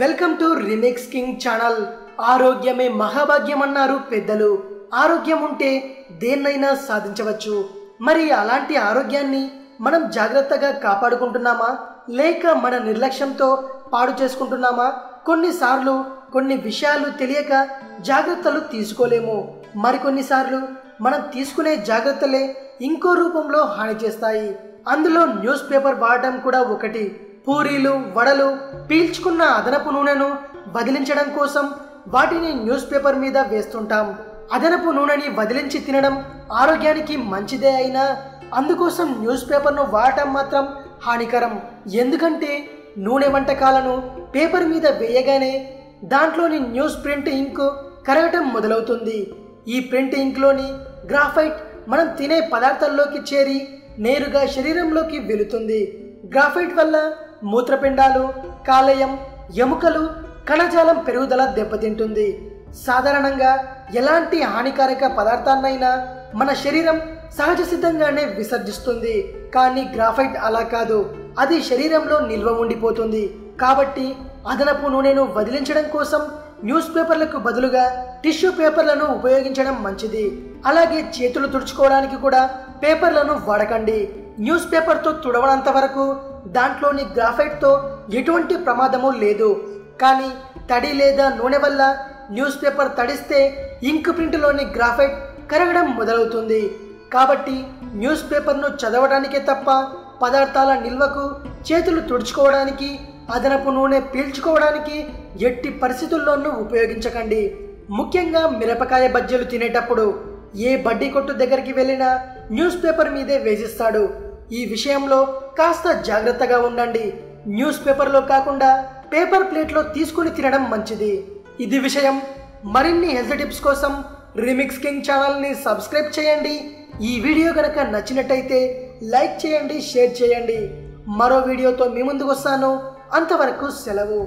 Welcome to remix king channel. ఆరోగ్యమే మహాభాగ్యం అన్నారు పెద్దలు. ఆరోగ్యం ఉంటే దేన్నైనా సాధించవచ్చు. మరి అలాంటి ఆరోగ్యాన్ని మనం జాగ్రత్తగా కాపాడుకుంటున్నామా లేక మన నిర్లక్ష్యంతో పాడు చేసుకుంటున్నామా? కొన్నిసార్లు కొన్ని విషయాలు తెలియక జాగ్రత్తలు తీసుకోలేము. మరికొన్నిసార్లు మనం తీసుకునే జాగ్రత్తలే ఇంకో రూపంలో హాని చేస్తాయి. అందులో న్యూస్ పేపర్ వాడటం కూడా ఒకటి. పూరీలు వడలు పీల్చుకున్న అదనపు నూనెను వదిలించడం కోసం వాటిని న్యూస్ పేపర్ మీద వేస్తుంటాం. అదనపు నూనెని వదిలించి తినడం ఆరోగ్యానికి మంచిదే అయినా అందుకోసం న్యూస్ పేపర్ను వాడటం మాత్రం హానికరం. ఎందుకంటే నూనె వంటకాలను పేపర్ మీద వేయగానే దాంట్లోని న్యూస్ ప్రింట్ ఇంక్ కరగటం మొదలవుతుంది. ఈ ప్రింట్ ఇంక్లోని గ్రాఫైట్ మనం తినే పదార్థాల్లోకి చేరి నేరుగా శరీరంలోకి వెళుతుంది. గ్రాఫైట్ వల్ల మూత్రపిండాలు, కాలేయం, ఎముకలు, కణజాలం పెరుగుదల దెబ్బతింటుంది. సాధారణంగా ఎలాంటి హానికారక పదార్థాన్నైనా మన శరీరం సహజ సిద్ధంగానే విసర్జిస్తుంది. కానీ గ్రాఫైట్ అలా కాదు, అది శరీరంలో నిల్వ ఉండిపోతుంది. కాబట్టి అదనపు నూనెను వదిలించడం కోసం న్యూస్ పేపర్లకు బదులుగా టిష్యూ పేపర్లను ఉపయోగించడం మంచిది. అలాగే చేతులు తుడుచుకోవడానికి కూడా పేపర్లను వాడకండి. న్యూస్ పేపర్తో తుడవనంత వరకు దాంట్లోని గ్రాఫైట్తో ఎటువంటి ప్రమాదము లేదు. కానీ తడి లేదా నూనె వల్ల న్యూస్ పేపర్ తడిస్తే ఇంక్ ప్రింట్లోని గ్రాఫైట్ కరగడం మొదలవుతుంది. కాబట్టి న్యూస్ పేపర్ను చదవడానికే తప్ప పదార్థాల నిల్వకు, చేతులు తుడుచుకోవడానికి, అదనపు నూనె పీల్చుకోవడానికి ఎట్టి పరిస్థితుల్లోనూ ఉపయోగించకండి. ముఖ్యంగా మిరపకాయ బజ్జీలు తినేటప్పుడు ఏ బడ్డీ కొట్టు దగ్గరికి వెళ్ళినా న్యూస్ పేపర్ మీదే వేసిస్తాడు. ఈ విషయంలో కాస్త జాగ్రత్తగా ఉండండి. న్యూస్ పేపర్లో కాకుండా పేపర్ ప్లేట్లో తీసుకుని తినడం మంచిది. ఇది విషయం. మరిన్ని హెల్త్ టిప్స్ కోసం రీమిక్స్ కింగ్ ఛానల్ని సబ్స్క్రైబ్ చేయండి. ఈ వీడియో కనుక నచ్చినట్టయితే లైక్ చేయండి, షేర్ చేయండి. మరో వీడియోతో మీ ముందుకు వస్తాను. అంతవరకు సెలవు.